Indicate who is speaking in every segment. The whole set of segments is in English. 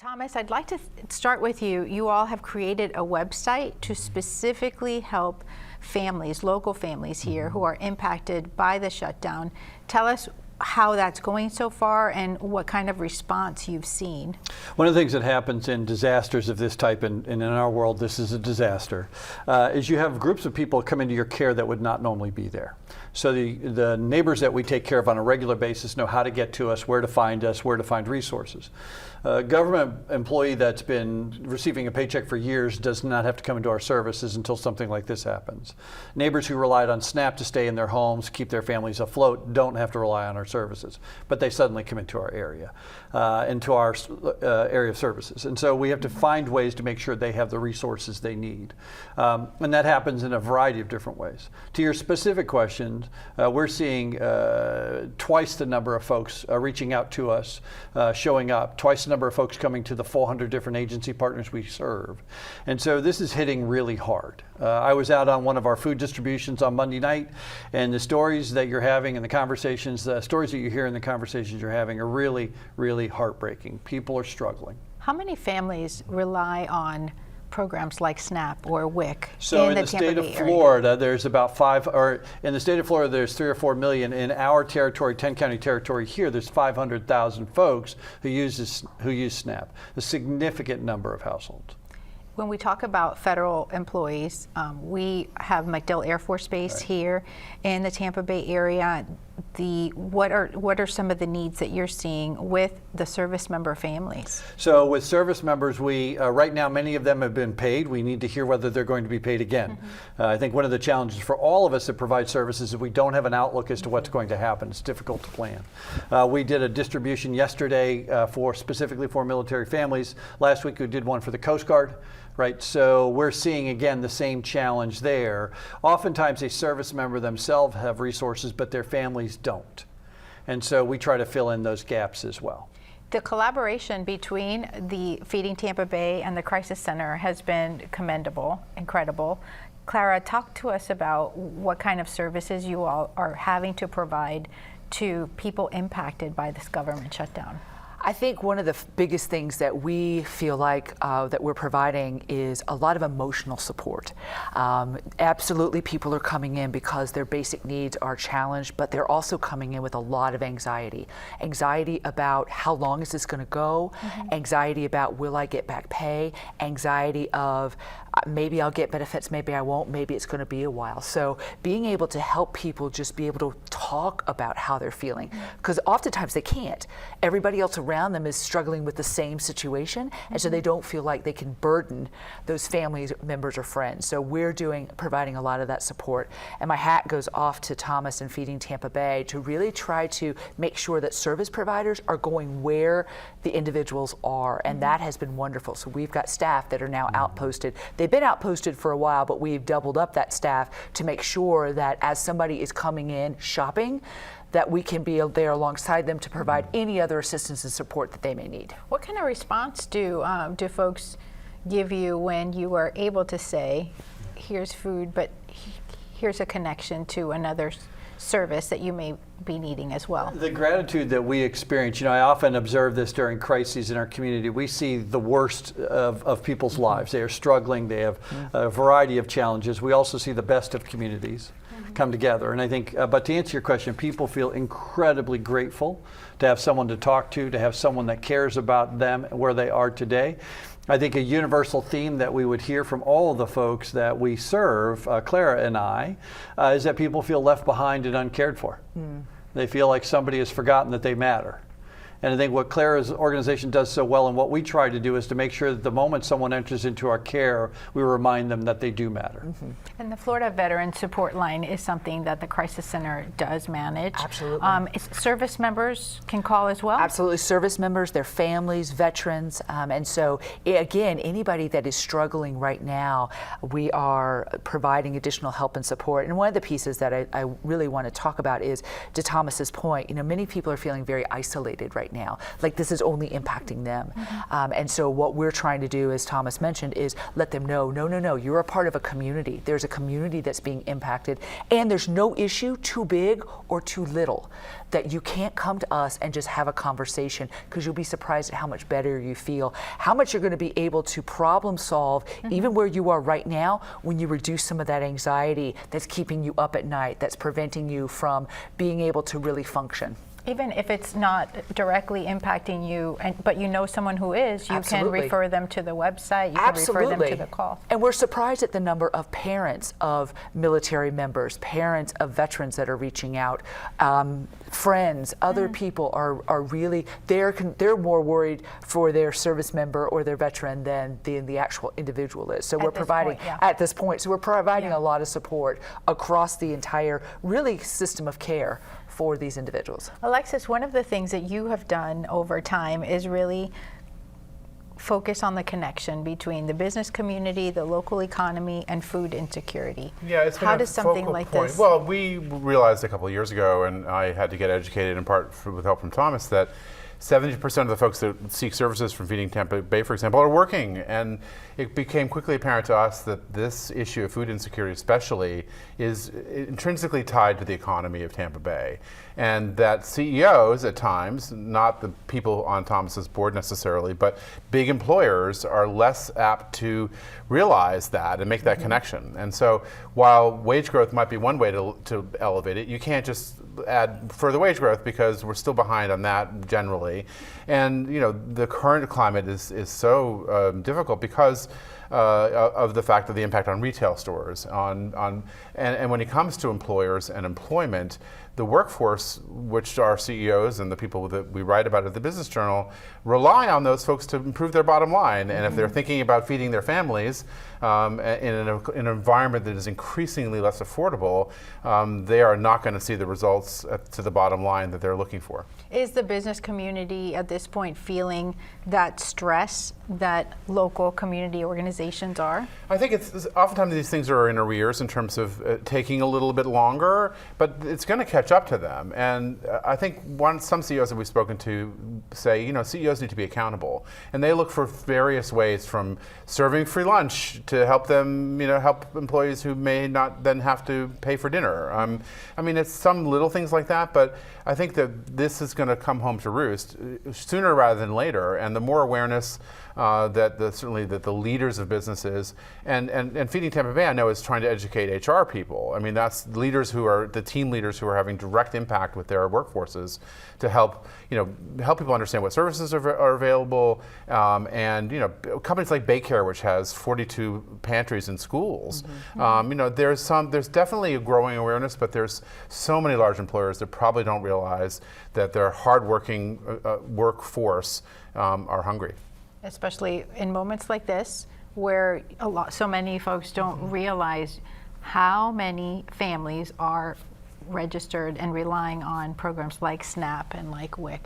Speaker 1: Thomas, I'd like to start with you. You all have created a website to specifically help families, local families here who are impacted by the shutdown. Tell us how that's going so far and what kind of response you've seen.
Speaker 2: One of the things that happens in disasters of this type, and in our world this is a disaster, is you have groups of people come into your care that would not normally be there. So the neighbors that we take care of on a regular basis know how to get to us, where to find resources. A government employee that's been receiving a paycheck for years does not have to come into our services until something like this happens. Neighbors who relied on SNAP to stay in their homes, keep their families afloat, don't have to rely on our services, but they suddenly come into our area, into our area of services. And so we have to find ways to make sure they have the resources they need. And that happens in a variety of different ways. To your specific questions, we're seeing twice the number of folks reaching out to us, showing up, twice the number of folks coming to the 400 different agency partners we serve. And so this is hitting really hard. I was out on one of our food distributions on Monday night, and the stories that you're having and the conversations, the stories that you hear in the conversations you're having are really, really heartbreaking. People are struggling.
Speaker 1: How many families rely on programs like SNAP or WIC
Speaker 2: so
Speaker 1: in the
Speaker 2: state
Speaker 1: Tampa Bay
Speaker 2: of Florida,
Speaker 1: area?
Speaker 2: there's about 5, or in the state of Florida, there's 3 or 4 million. In our territory, 10-county territory here, there's 500,000 folks who use SNAP, a significant number of households.
Speaker 1: When we talk about federal employees, we have MacDill Air Force Base here in the Tampa Bay area. What are some of the needs that you're seeing with the service member families? So
Speaker 2: with service members, we right now many of them have been paid. We need to hear whether they're going to be paid again. I think one of the challenges for all of us that provide services is we don't have an outlook as to what's going to happen. It's difficult to plan. We did a distribution yesterday specifically for military families. Last week we did one for the Coast Guard. Right, so we're seeing again the same challenge there. Oftentimes a service member themselves have resources, but their families don't. And so we try to fill in those gaps as well.
Speaker 1: The collaboration between the Feeding Tampa Bay and the Crisis Center has been commendable, incredible. Clara, talk to us about what kind of services you all are having to provide to people impacted by this government shutdown.
Speaker 3: I think one of the biggest things that we feel like that we're providing is a lot of emotional support. Absolutely, people are coming in because their basic needs are challenged, but they're also coming in with a lot of anxiety. Anxiety about how long is this going to go, anxiety about will I get back pay, anxiety of maybe I'll get benefits, maybe I won't, maybe it's going to be a while. So being able to help people just be able to talk about how they're feeling, because oftentimes they can't. Everybody else around them is struggling with the same situation, and so they don't feel like they can burden those family members or friends. So we're providing a lot of that support. And my hat goes off to Thomas and Feeding Tampa Bay to really try to make sure that service providers are going where the individuals are, and that has been wonderful. So we've got staff that are now outposted. They've been outposted for a while, but we've doubled up that staff to make sure that as somebody is coming in shopping, that we can be there alongside them to provide any other assistance and support that they may need.
Speaker 1: What kind of response do folks give you when you are able to say, here's food, but here's a connection to another service that you may be needing as well? The
Speaker 2: gratitude that we experience, I often observe this during crises in our community. We see the worst of people's lives. They are struggling, they have a variety of challenges. We also see the best of communities come together. And I think, but to answer your question, people feel incredibly grateful to have someone to talk to have someone that cares about them where they are today. I think a universal theme that we would hear from all of the folks that we serve, Clara and I, is that people feel left behind and uncared for. They feel like somebody has forgotten that they matter. And I think what Clara's organization does so well and what we try to do is to make sure that the moment someone enters into our care, we remind them that they do matter.
Speaker 1: And the Florida Veteran Support Line is something that the Crisis Center does manage.
Speaker 3: Absolutely.
Speaker 1: Service members can call as well?
Speaker 3: Absolutely. Service members, their families, veterans. And so, again, anybody that is struggling right now, we are providing additional help and support. And one of the pieces that I really want to talk about is, to Thomas's point, many people are feeling very isolated right right now. Like, this is only impacting them. And so what we're trying to do, as Thomas mentioned, is let them know, no, you're a part of a community. There's a community that's being impacted, and there's no issue too big or too little that you can't come to us and just have a conversation, because you'll be surprised at how much better you feel, how much you're going to be able to problem solve even where you are right now, when you reduce some of that anxiety that's keeping you up at night, that's preventing you from being able to really function.
Speaker 1: Even if it's not directly impacting you, but you know someone who is, you can refer them to the website, you can refer them to the call.
Speaker 3: And we're surprised at the number of parents of military members, parents of veterans that are reaching out, friends, other people are really, they're more worried for their service member or their veteran than the actual individual is. So we're providing, at this point, so we're providing a lot of support across the entire, really, system of care for these individuals.
Speaker 1: Alexis, one of the things that you have done over time is really focus on the connection between the business community, the local economy, and food insecurity.
Speaker 4: Yeah, it's been
Speaker 1: How
Speaker 4: a
Speaker 1: does something
Speaker 4: focal
Speaker 1: like
Speaker 4: point.
Speaker 1: this?
Speaker 4: Well, we realized a couple of years ago, and I had to get educated in part with help from Thomas, that 70% of the folks that seek services from Feeding Tampa Bay, for example, are working. And it became quickly apparent to us that this issue of food insecurity especially is intrinsically tied to the economy of Tampa Bay. And that CEOs at times, not the people on Thomas's board necessarily, but big employers are less apt to realize that and make that connection. And so while wage growth might be one way to elevate it, you can't just add further wage growth, because we're still behind on that generally. And the current climate is so difficult because of the fact of the impact on retail stores, and when it comes to employers and employment, the workforce, which our CEOs and the people that we write about at the Business Journal, rely on those folks to improve their bottom line. And if they're thinking about feeding their families in an environment that is increasingly less affordable, they are not going to see the results to the bottom line that they're looking for.
Speaker 1: Is the business community at this point feeling that stress that local community organizations are? I
Speaker 4: think it's oftentimes these things are in arrears in terms of taking a little bit longer, but it's going to catch up to them. And I think some CEOs that we've spoken to say, CEOs need to be accountable, and they look for various ways, from serving free lunch to help them, help employees who may not then have to pay for dinner. It's some little things like that, but I think that this is going to come home to roost sooner rather than later. And the more awareness that the leaders of businesses and Feeding Tampa Bay, I know, is trying to educate HR people. That's leaders who are the team leaders who are having direct impact with their workforces to help people understand what services are available. Companies like Baycare, which has 42 pantries in schools. There's definitely a growing awareness, but there's so many large employers that probably don't realize that their hardworking workforce are hungry.
Speaker 1: Especially in moments like this, where so many folks don't realize how many families are registered and relying on programs like SNAP and like WIC.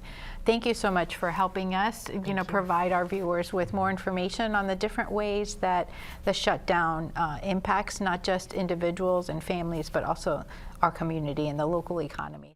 Speaker 1: Thank you so much for helping us, provide our viewers with more information on the different ways that the shutdown impacts not just individuals and families, but also our community and the local economy.